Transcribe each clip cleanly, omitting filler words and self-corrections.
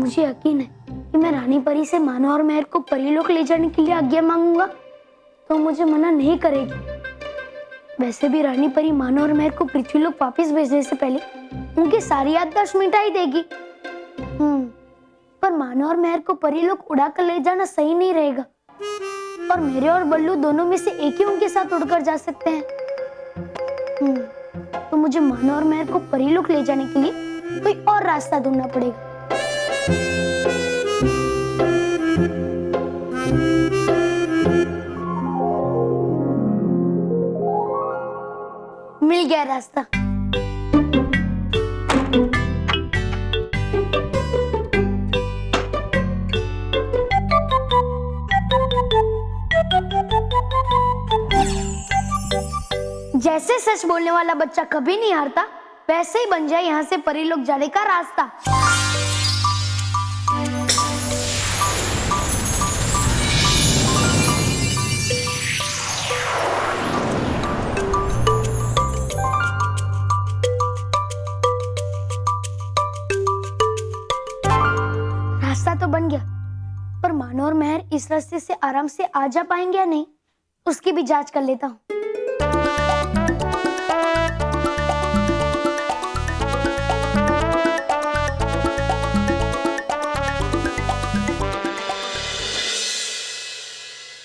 मुझे यकीन है कि मैं रानी परी से मानो और महर को परीलोक ले जाने के लिए आज्ञा मांगूंगा तो मुझे मना नहीं करेगी। वैसे भी रानी परी मानो और महर को पृथ्वीलोक वापस भेजने से पहले उनकी सारी याददाश्त मिटा ही देगी। पर मानो और महर को परीलोक उड़ाकर ले जाना सही नहीं रहेगा और मेरे और बल्लू दोनों में से एक ही उनके साथ उड़कर जा सकते हैं। तो मुझे मानो और महर को परीलोक ले जाने के लिए कोई और रास्ता ढूंढना पड़ेगा। मिल गया रास्ता। जैसे सच बोलने वाला बच्चा कभी नहीं हारता, वैसे ही बन जाए यहाँ से परीलोक जाने का रास्ता। रास्ता तो बन गया, पर मानो और महर इस रास्ते से आराम से आ जा पाएंगे या नहीं, उसकी भी जांच कर लेता हूँ।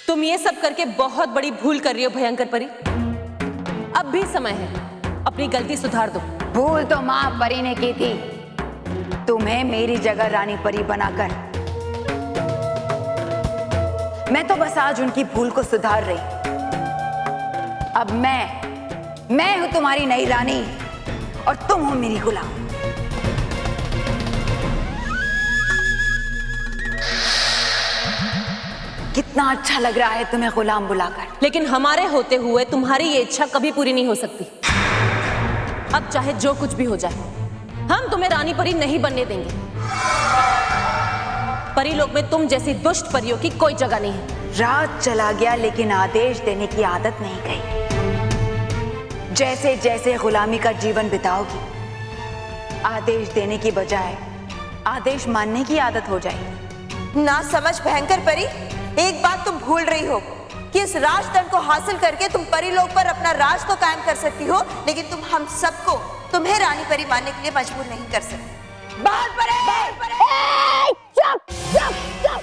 तुम ये सब करके बहुत बड़ी भूल कर रही हो भयंकर परी। अब भी समय है, अपनी गलती सुधार दो। भूल तो माँ परी ने की थी, तुम्हें मेरी जगह रानी परी बनाकर। मैं तो बस आज उनकी भूल को सुधार रही। अब मैं हूं तुम्हारी नई रानी और तुम हो मेरी गुलाम। कितना अच्छा लग रहा है तुम्हें गुलाम बुलाकर। लेकिन हमारे होते हुए तुम्हारी ये इच्छा कभी पूरी नहीं हो सकती। अब चाहे जो कुछ भी हो जाए, हम तुम्हें रानी परी नहीं बनने देंगे। परीलोक में तुम जैसी दुष्ट परियों की कोई जगह नहीं है। रात चला गया लेकिन आदेश देने की आदत नहीं गई। जैसे जैसे गुलामी का जीवन बिताओगी, आदेश देने की बजाय आदेश मानने की आदत हो जाएगी। ना समझ भयंकर परी, एक बात तुम भूल रही हो कि इस राजदंड को हासिल करके तुम परीलोक पर अपना राज तो कायम कर सकती हो, लेकिन तुम हम सबको तुम्हें रानी परी मानने के लिए मजबूर नहीं कर सकती। बाहर पड़े! चुप चुप चुप!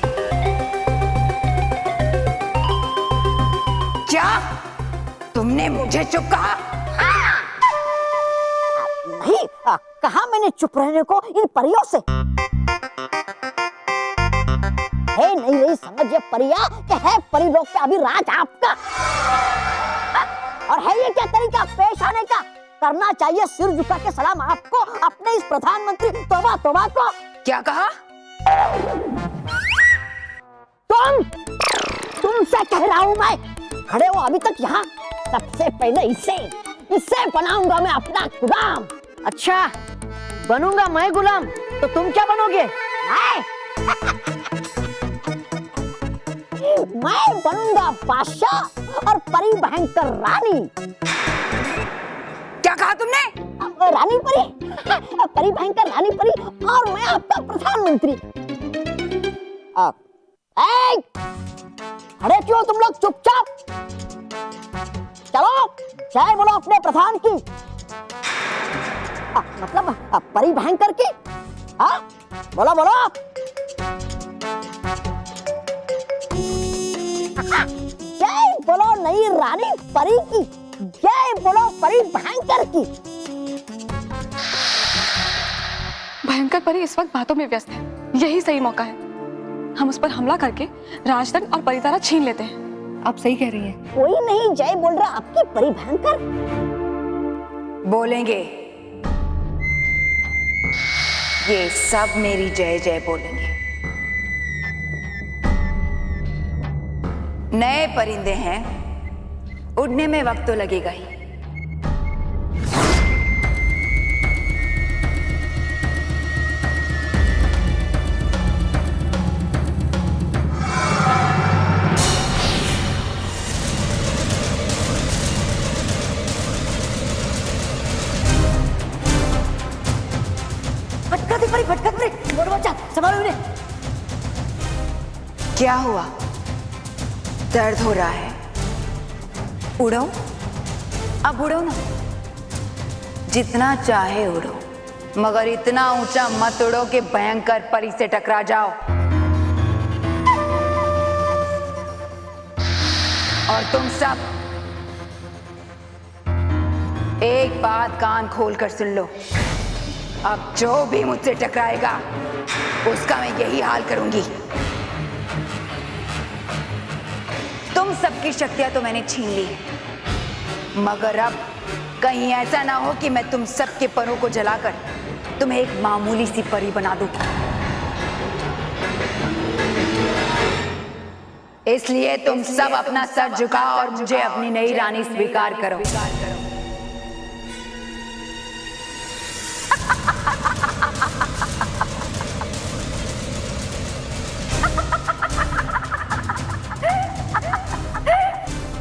क्या तुमने मुझे चुप कहा? नहीं कहा मैंने चुप रहने को इन परियों से। है नहीं रही समझ ये परिया कि है परीलोक पे अभी राज आपका। और है ये क्या तरीका पेश आने का? करना चाहिए सिर झुका के सलाम आपको, अपने इस प्रधानमंत्री तोबा तोबा को। क्या कहा? तुमसे कह रहा हूँ मैं, खड़े हो अभी तक यहाँ। सबसे पहले इसे बनाऊंगा मैं अपना गुलाम। अच्छा बनूंगा मैं गुलाम, तो तुम क्या बनोगे? मैं बनूंगा बादशाह और परी भयंकर रानी। क्या कहा तुमने? रानी परी, परी भयंकर रानी परी और मैं आपका प्रधानमंत्री। अरे क्यों तुम लोग चुपचाप? चलो जय बोलो अपने प्रधान की, मतलब परी भयंकर की। बोलो बोलो। जय बोलो नई रानी परी की, जय बोलो परी भयंकर की। भयंकर परी इस वक्त बातों में व्यस्त है, यही सही मौका है। हम उस पर हमला करके राजदंड और परितारा छीन लेते हैं। आप सही कह रही हैं। कोई नहीं जय बोल रहा आपकी परी भयंकर। बोलेंगे, ये सब मेरी जय जय बोलेंगे। नए परिंदे हैं, उड़ने में वक्त तो लगेगा ही। फटका दे परी, फटका दे। बोलो बच्चा संभालो इन्हें। क्या हुआ? दर्द हो रहा है? उड़ो, अब उड़ो ना, जितना चाहे उड़ो, मगर इतना ऊंचा मत उड़ो कि भयंकर परी से टकरा जाओ। और तुम सब एक बात कान खोल कर सुन लो, अब जो भी मुझसे टकराएगा उसका मैं यही हाल करूंगी। तुम सबकी शक्तियां तो मैंने छीन ली, मगर अब कहीं ऐसा ना हो कि मैं तुम सबके परों को जलाकर तुम्हें एक मामूली सी परी बना दूं। इसलिए तुम सब अपना सर झुकाओ और मुझे अपनी नई रानी स्वीकार करो।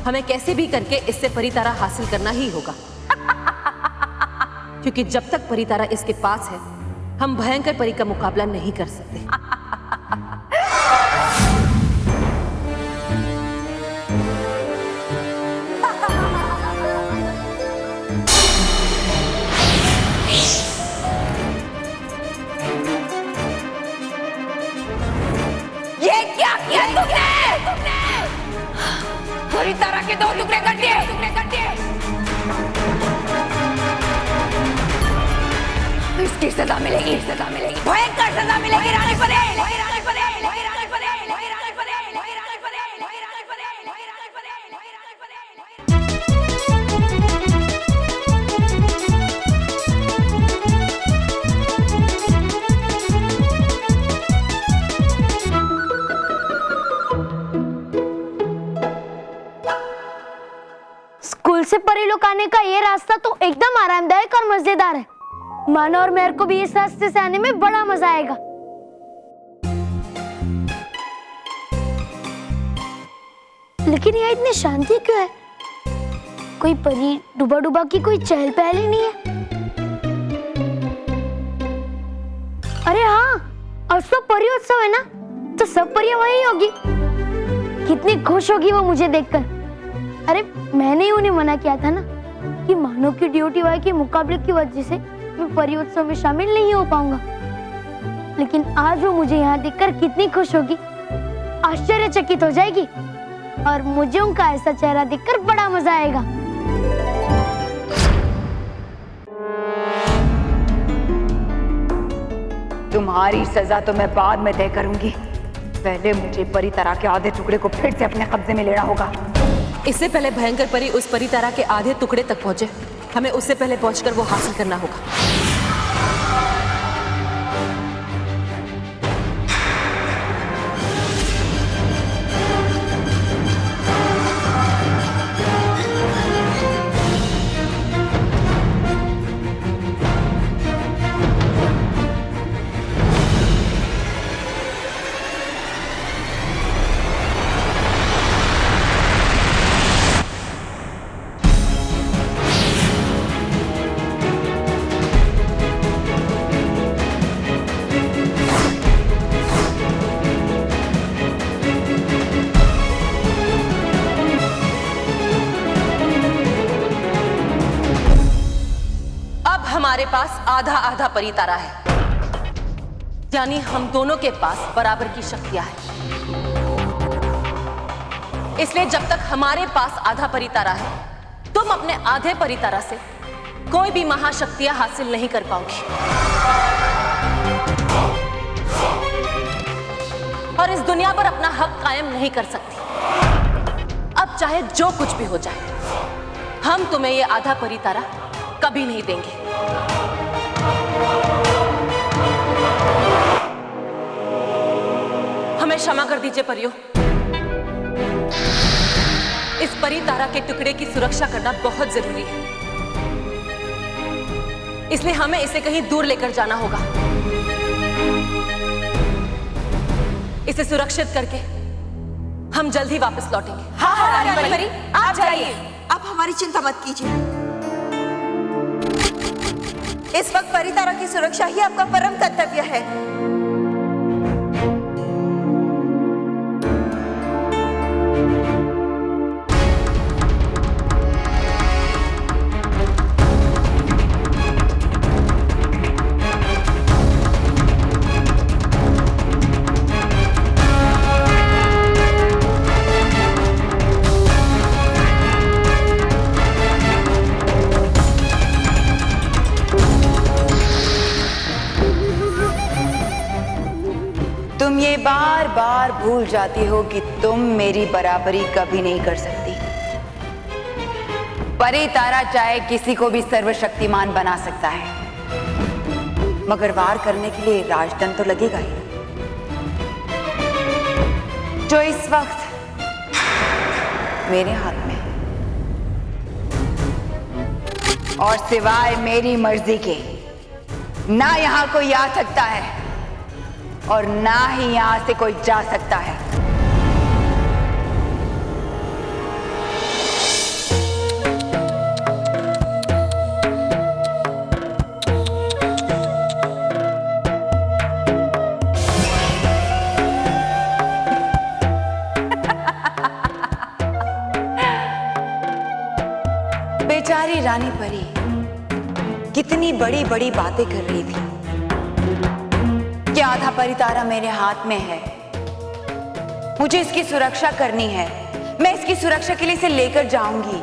हमें कैसे भी करके इससे परितारा हासिल करना ही होगा, क्योंकि जब तक परितारा इसके पास है हम भयंकर परी का मुकाबला नहीं कर सकते। ये क्या किया तुमने? परितारा के 2 टुकड़े कर दिए। इसकी सजा मिलेगी, भयंकर सजा मिलेगी रानी परी। स्कूल से परी लोग आने का ये रास्ता तो एकदम आरामदायक और मजेदार है। मानो और मेहर को भी इस रास्ते से आने में बड़ा मजा आएगा। लेकिन यहाँ इतनी शांति क्यों है? कोई परी डूबा डूबा की कोई चहल पहल ही नहीं है। अरे हाँ, आज तो परी उत्सव है ना, तो सब परियां वही होगी। कितनी खुश होगी वो मुझे देखकर। अरे मैंने ही उन्हें मना किया था ना कि मानो की ड्यूटी वाई के मुकाबले की वजह से मैं परी उत्सव में शामिल नहीं हो पाऊंगा। लेकिन आज वो मुझे यहाँ देखकर कितनी खुश होगी, आश्चर्यचकित हो जाएगी, और मुझे उनका ऐसा चेहरा देखकर बड़ा मजा आएगा। तुम्हारी सजा तो मैं बाद में तय करूंगी। पहले मुझे परितारा के आधे टुकड़े को फिर से अपने कब्जे में लेना होगा। इससे पहले भयंकर परी उस परितारा के आधे टुकड़े तक पहुंचे, हमें उससे पहले पहुंचकर वो हासिल करना होगा। हमारे पास आधा आधा परितारा है, यानी हम दोनों के पास बराबर की शक्तियां हैं। इसलिए जब तक हमारे पास आधा परितारा है, तुम अपने आधे परितारा से कोई भी महाशक्तियां हासिल नहीं कर पाओगी। और इस दुनिया पर अपना हक कायम नहीं कर सकती। अब चाहे जो कुछ भी हो जाए, हम तुम्हें ये आधा परितारा कभी नहीं देंगे। हमें क्षमा कर दीजिए परियों। इस परितारा के टुकड़े की सुरक्षा करना बहुत जरूरी है, इसलिए हमें इसे कहीं दूर लेकर जाना होगा। इसे सुरक्षित करके हम जल्द ही वापस लौटेंगे। हाँ रानी परी, आप जाइए, आप हमारी चिंता मत कीजिए। इस वक्त परितारा की सुरक्षा ही आपका परम कर्तव्य है। बार भूल जाती हो कि तुम मेरी बराबरी कभी नहीं कर सकती। परी तारा चाहे किसी को भी सर्वशक्तिमान बना सकता है, मगर वार करने के लिए राजदंड तो लगेगा ही, जो इस वक्त मेरे हाथ में है। और सिवाय मेरी मर्जी के ना यहां कोई आ सकता है और ना ही यहां से कोई जा सकता है। बेचारी रानी परी कितनी बड़ी बड़ी बातें कर रही थी कि आधा परी तारा मेरे हाथ में है, मुझे इसकी सुरक्षा करनी है, मैं इसकी सुरक्षा के लिए इसे लेकर जाऊंगी।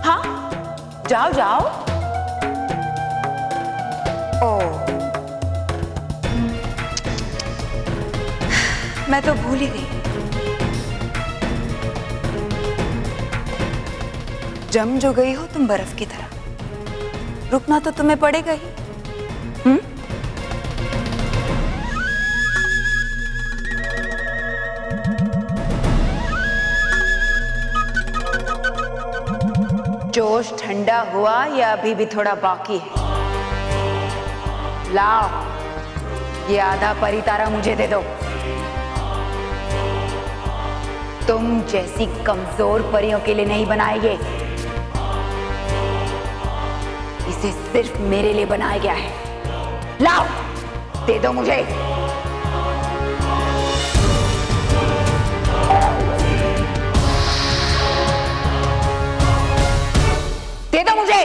हाँ, जाओ जाओ। ओ, मैं तो भूल ही गई। जम जो गई हो तुम बर्फ की तरह, रुकना तो तुम्हें पड़ेगा ही। जोश ठंडा हुआ या अभी भी थोड़ा बाकी है? लाओ, ये आधा परी तारा मुझे दे दो। तुम जैसी कमजोर परियों के लिए नहीं बनाए ये, इसे सिर्फ मेरे लिए बनाया गया है। लाओ, दे दो मुझे। दे दो मुझे।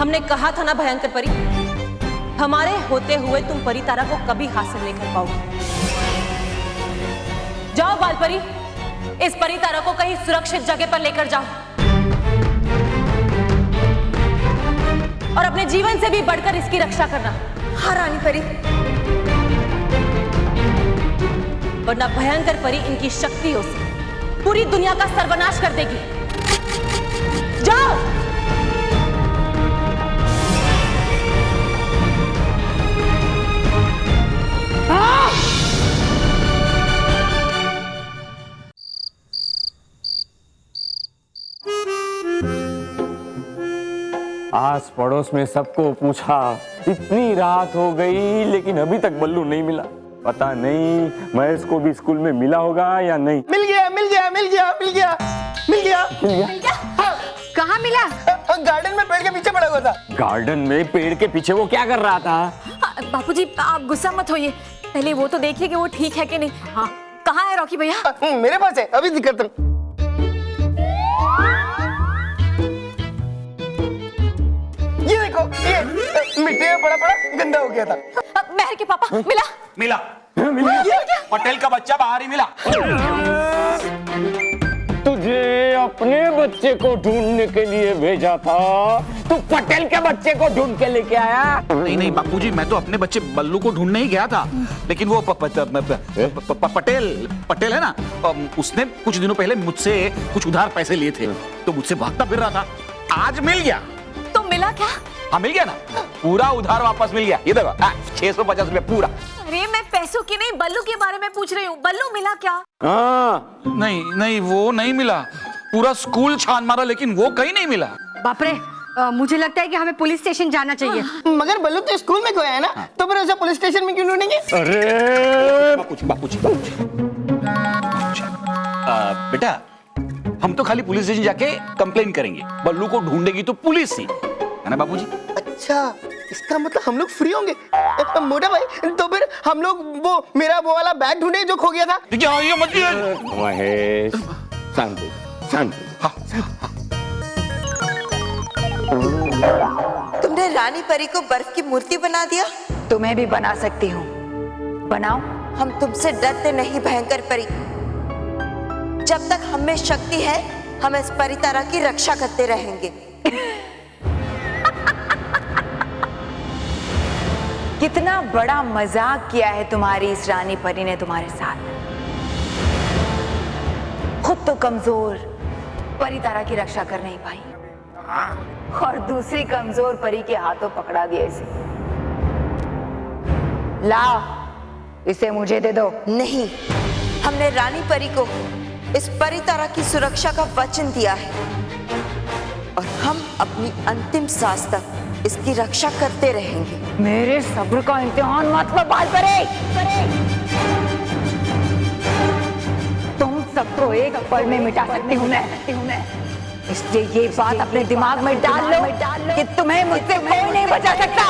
हमने कहा था ना भयंकर परी, हमारे होते हुए तुम परी तारा को कभी हासिल नहीं कर पाओगे। जाओ बाल परी, इस परी तारा को कहीं सुरक्षित जगह पर लेकर जाओ और अपने जीवन से भी बढ़कर इसकी रक्षा करना। हाँ रानी परी। वरना भयंकर परी इनकी शक्तियों से पूरी दुनिया का सर्वनाश कर देगी। जाओ। आस पड़ोस में सबको पूछा, इतनी रात हो गई लेकिन अभी तक बल्लू नहीं मिला। पता नहीं महेश को भी स्कूल में मिला होगा या नहीं। मिल गया मिल गया मिल गया मिल गया मिल गया मिल गया। हाँ। कहाँ मिला? गार्डन में पेड़ के पीछे पड़ा हुआ था। गार्डन में पेड़ के पीछे वो क्या कर रहा था? बापूजी आप गुस्सा मत होइए, पहले वो तो देखिए कि वो ठीक है कि नहीं। हाँ, कहाँ है रॉकी भैया? मेरे पास है, अभी दिक्कत नहीं। ये देखो, ये मिट्टी में पड़ा पड़ा गंदा हो गया था। महर के पापा मिला? मिला। पटेल का बच्चा बाहर ही मिला। तुझे अपने बच्चे को ढूंढने के लिए भेजा था, तू पटेल के बच्चे को ढूंढ के लेके आया। नहीं नहीं बापूजी, मैं तो अपने बच्चे बल्लू को ढूंढने ही गया था, लेकिन वो पटेल है ना, उसने कुछ दिनों पहले मुझसे कुछ उधार पैसे लिए थे, तो मुझसे भागता फिर रहा था। आज मिल गया। तो मिला क्या? हाँ मिल गया ना, पूरा उधार वापस मिल गया। ये देखो 650 रुपया पूरा। अरे मैं पैसों की नहीं, बल्लू के बारे में पूछ रही हूँ। बल्लू मिला क्या? हाँ। नहीं नहीं वो नहीं मिला, पूरा स्कूल छान मारा लेकिन वो कहीं नहीं मिला। बाप रे, मुझे लगता है कि हमें पुलिस स्टेशन जाना चाहिए। मगर बल्लू तो स्कूल में खोया है ना, तो फिर उसे पुलिस स्टेशन में क्यों ढूंढेंगे? अरे बापूजी बेटा, हम तो खाली पुलिस स्टेशन जाके कंप्लेन करेंगे, बल्लू को ढूंढेगी तो पुलिस ही है ना बाबूजी। अच्छा, इसका मतलब हम लोग फ्री होंगे। मोटा भाई, तो फिर हम लोग वो मेरा वो वाला बैग ढूंढे जो खो गया था। ये मत महेश, शांत शांत। तुमने रानी परी को बर्फ की मूर्ति बना दिया। तुम्हें भी बना सकती हूँ, बनाओ। हम तुमसे डरते नहीं भयंकर परी। जब तक हम में शक्ति है हम इस परितारा की रक्षा करते रहेंगे। कितना बड़ा मजाक किया है तुम्हारी इस रानी परी ने तुम्हारे साथ। खुद तो कमजोर परितारा की रक्षा कर नहीं पाई और दूसरी कमजोर परी के हाथों पकड़ा दिया इसे। लाओ इसे मुझे दे दो। नहीं, हमने रानी परी को इस परितारा की सुरक्षा का वचन दिया है और हम अपनी अंतिम सांस तक इसकी रक्षा करते रहेंगे। मेरे सब्र का इम्तिहान मत लो बाल परे। तुम सबको एक पल में मिटा सकती हूँ मैं। इसलिए ये बात अपने दिमाग में डाल लो कि तुम्हें मुझसे कोई नहीं बचा सकता।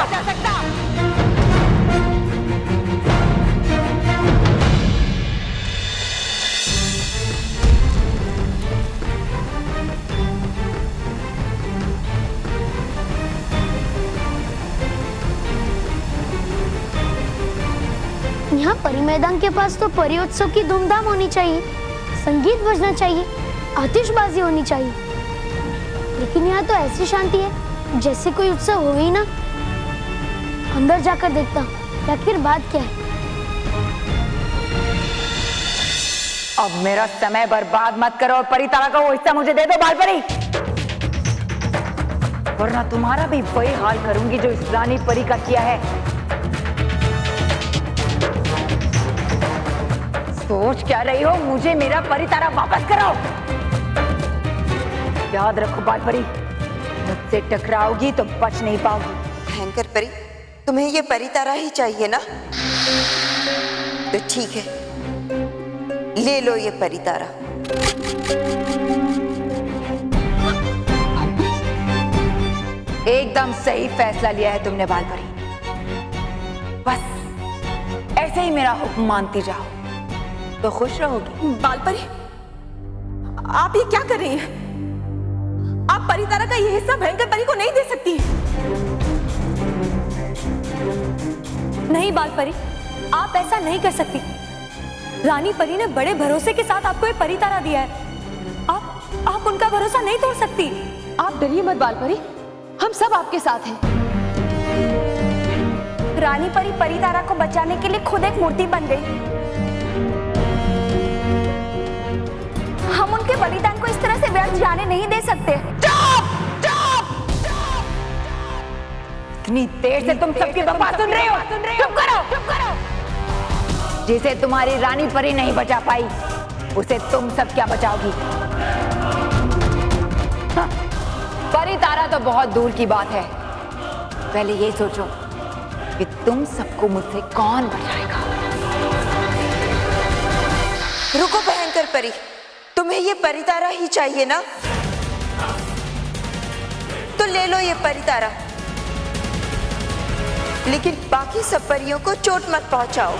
यहाँ परी मैदान के पास तो परियोत्सव की धूमधाम होनी चाहिए, संगीत बजना चाहिए, आतिशबाजी होनी चाहिए, लेकिन यहाँ तो ऐसी शांति है जैसे कोई उत्सव हो ही ना। अंदर जाकर देखता हूँ आखिर बात क्या है। अब मेरा समय बर्बाद मत करो और परितारा का वो हिस्सा मुझे दे दो बाल परी, वरना तुम्हारा भी वही हाल करूंगी जो इस रानी परी का किया है। सोच क्या रही हो? मुझे मेरा परितारा वापस कराओ। याद रखो बाल परी, मुझसे टकराओगी तो बच नहीं पाओगी। भयंकर परी, तुम्हें ये परितारा ही चाहिए ना? तो ठीक है, ले लो ये परितारा। एकदम सही फैसला लिया है तुमने बाल परी। बस ऐसे ही मेरा हुक्म मानती जाओ तो खुश रहोगी। बालपरी, आप ये क्या कर रही हैं? आप परितारा का ये हिस्सा भयंकर परी को नहीं दे सकती। नहीं बालपरी, आप ऐसा नहीं कर सकती। रानी परी ने बड़े भरोसे के साथ आपको ये परितारा दिया है। आप उनका भरोसा नहीं तोड़ सकती। आप डरिए मत बालपरी, हम सब आपके साथ हैं। रानी परी परितारा को बचाने के लिए खुद एक मूर्ति बन गई। हम उनके बलिदान को इस तरह से व्यर्थ जाने नहीं दे सकते। इतनी देर से तुम सबकी बकवास सुन रहे हो? चुप करो। जिसे तुम्हारी रानी परी नहीं बचा पाई उसे तुम सब क्या बचाओगी? हाँ, परितारा तो बहुत दूर की बात है, पहले ये सोचो कि तुम सबको मुझसे कौन बचाएगा। रुको भयंकर परी, तुम्हें ये परितारा ही चाहिए ना? तो ले लो ये परितारा, लेकिन बाकी सब परियों को चोट मत पहुंचाओ।